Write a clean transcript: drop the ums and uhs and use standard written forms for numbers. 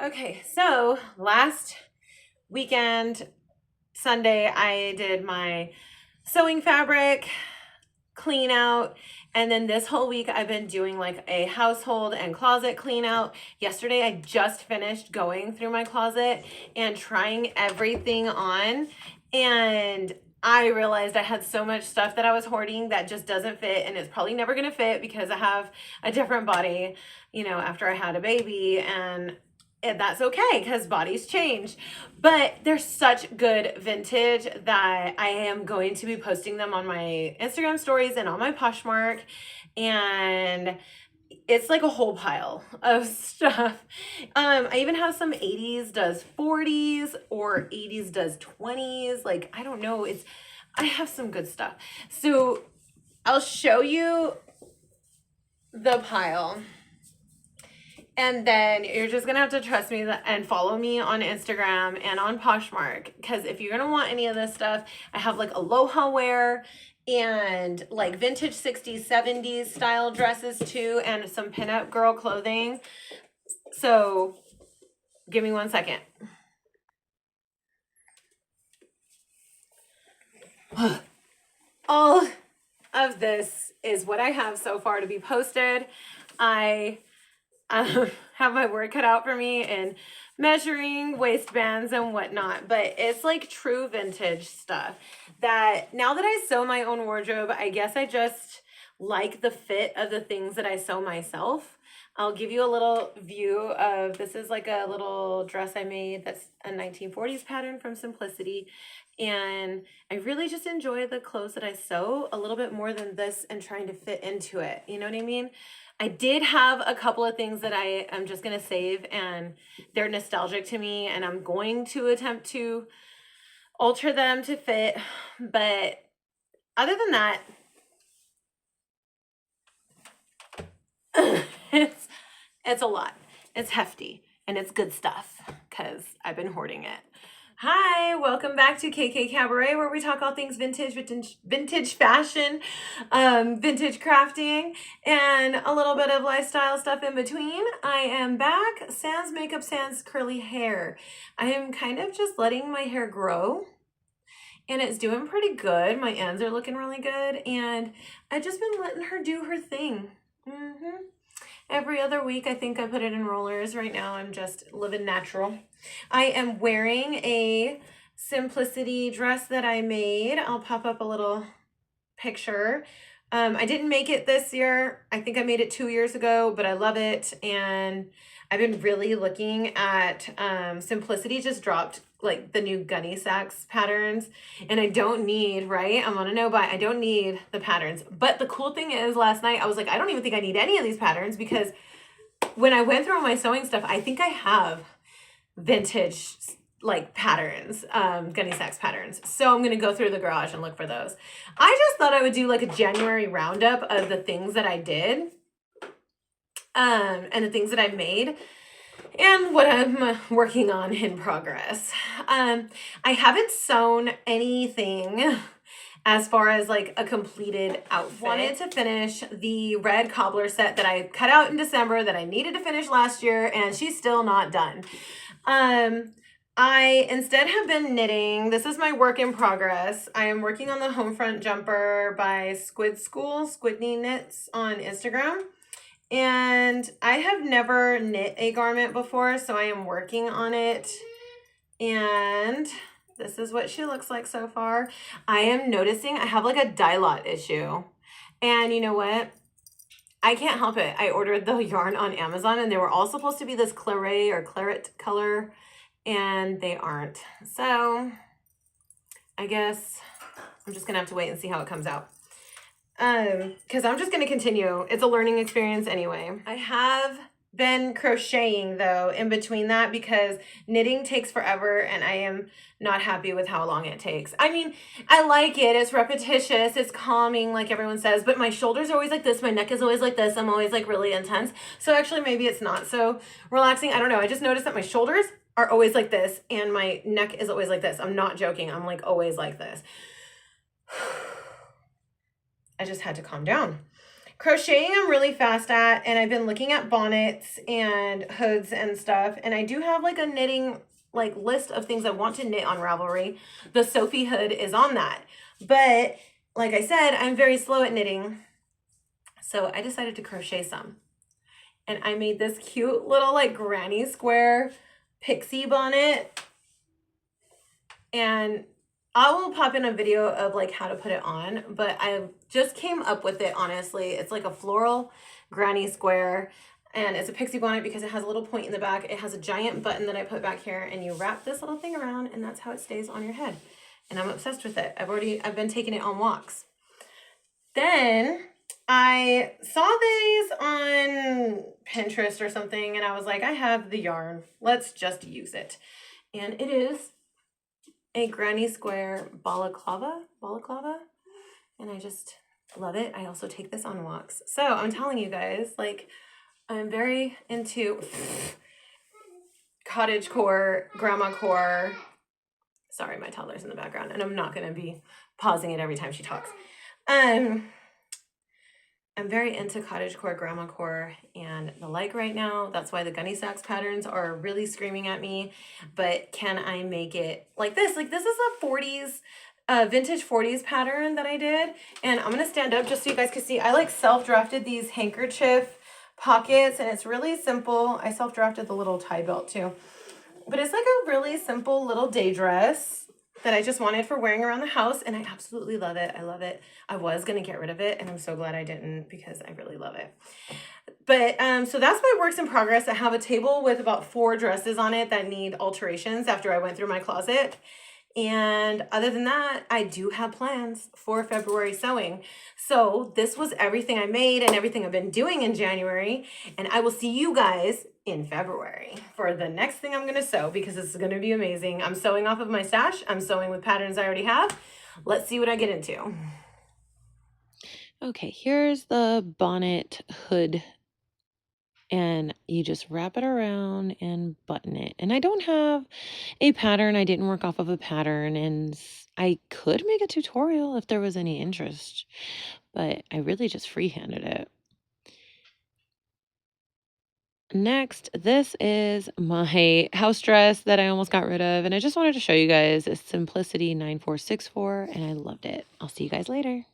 Okay, so last weekend, Sunday, I did my sewing fabric clean out. And then this whole week, I've been doing like a household and closet clean out. Yesterday, I just finished going through my closet and trying everything on. And I realized I had so much stuff that I was hoarding that just doesn't fit. And it's probably never going to fit because I have a different body, after I had a baby. And that's okay because bodies change. But they're such good vintage that I am going to be posting them on my Instagram stories and on my Poshmark. And it's like a whole pile of stuff. I even have some 80s does 40s or 80s does 20s. Like, I don't know. I have some good stuff. So I'll show you the pile. And then you're just going to have to trust me and follow me on Instagram and on Poshmark. Because if you're going to want any of this stuff, I have like aloha wear and like vintage 60s, 70s style dresses too. And some pinup girl clothing. So give me 1 second. All of this is what I have so far to be posted. I have my work cut out for me in measuring waistbands and whatnot, but it's like true vintage stuff that now that I sew my own wardrobe, I guess I just like the fit of the things that I sew myself. I'll give you a little view of, this is like a little dress I made that's a 1940s pattern from Simplicity. And I really just enjoy the clothes that I sew a little bit more than this and trying to fit into it. You know what I mean? I did have a couple of things that I am just going to save and they're nostalgic to me and I'm going to attempt to alter them to fit. But other than that, it's a lot. It's hefty and it's good stuff because I've been hoarding it. Hi, welcome back to KK Cabaret, where we talk all things vintage fashion, vintage crafting, and a little bit of lifestyle stuff in between. I am back, sans makeup, sans curly hair. I am kind of just letting my hair grow, and it's doing pretty good. My ends are looking really good, and I've just been letting her do her thing. Every other week, I think I put it in rollers. Right now, I'm just living natural. I am wearing a Simplicity dress that I made. I'll pop up a little picture. I didn't make it this year. I think I made it 2 years ago, but I love it. And I've been really looking at Simplicity just dropped like the new gunny sacks patterns, and I don't need, right? I'm on a no buy. I don't need the patterns. But the cool thing is last night I was like, I don't even think I need any of these patterns because when I went through all my sewing stuff, I think I have vintage like patterns, gunny sacks patterns. So I'm going to go through the garage and look for those. I just thought I would do like a January roundup of the things that I did, and the things that I made and what I'm working on in progress. I haven't sewn anything as far as like a completed outfit. Wanted to finish the red cobbler set that I cut out in December that I needed to finish last year, and she's still not done. I instead have been knitting. This is my work in progress. I am working on the home front jumper by Squidney Knits on Instagram. And I have never knit a garment before, so I am working on it. And this is what she looks like so far. I am noticing I have like a dye lot issue. And you know what? I can't help it. I ordered the yarn on Amazon and they were all supposed to be this claret or claret color, and they aren't. So I guess I'm just gonna have to wait and see how it comes out. Because I'm just going to continue. It's a learning experience anyway. I have been crocheting though in between that because knitting takes forever and I am not happy with how long it takes. I mean, I like it. It's repetitious. It's calming like everyone says, but my shoulders are always like this. My neck is always like this. I'm always like really intense. So actually maybe it's not so relaxing. I don't know. I just noticed that my shoulders are always like this and my neck is always like this. I'm not joking. I'm like always like this. I just had to calm down. Crocheting I'm really fast at, and I've been looking at bonnets and hoods and stuff, and I do have like a knitting like list of things I want to knit on Ravelry. The Sophie hood is on that. But like I said, I'm very slow at knitting. So I decided to crochet some. And I made this cute little like granny square pixie bonnet. And I will pop in a video of like how to put it on, but I just came up with it, honestly. It's like a floral granny square, and it's a pixie bonnet because it has a little point in the back. It has a giant button that I put back here, and you wrap this little thing around, and that's how it stays on your head. And I'm obsessed with it. I've been taking it on walks. Then I saw these on Pinterest or something, and I was like, I have the yarn. Let's just use it. And it is a granny square balaclava, and I just love it. I also take this on walks. So I'm telling you guys, like, I'm very into cottagecore, grandma core. Sorry, my toddler's in the background, and I'm not going to be pausing it every time she talks. I'm very into cottagecore, grandma core, and the like right now. That's why the gunny sacks patterns are really screaming at me. But can I make it like this? Like, this is a 40s, vintage 40s pattern that I did. And I'm going to stand up just so you guys can see. I like self-drafted these handkerchief pockets, and it's really simple. I self-drafted the little tie belt too. But it's like a really simple little day dress that I just wanted for wearing around the house, and I absolutely love it. I love it. I was going to get rid of it, and I'm so glad I didn't because I really love it. But so that's my works in progress. I have a table with about 4 dresses on it that need alterations after I went through my closet. And other than that, I do have plans for February sewing. So this was everything I made and everything I've been doing in January. And I will see you guys in February for the next thing I'm going to sew, because this is going to be amazing. I'm sewing off of my stash. I'm sewing with patterns I already have. Let's see what I get into. Okay, here's the bonnet hood, and you just wrap it around and button it. And I don't have a pattern. I didn't work off of a pattern, and I could make a tutorial if there was any interest, but I really just freehanded it. Next, this is my house dress that I almost got rid of, and I just wanted to show you guys. It's Simplicity 9464, and I loved it. I'll see you guys later.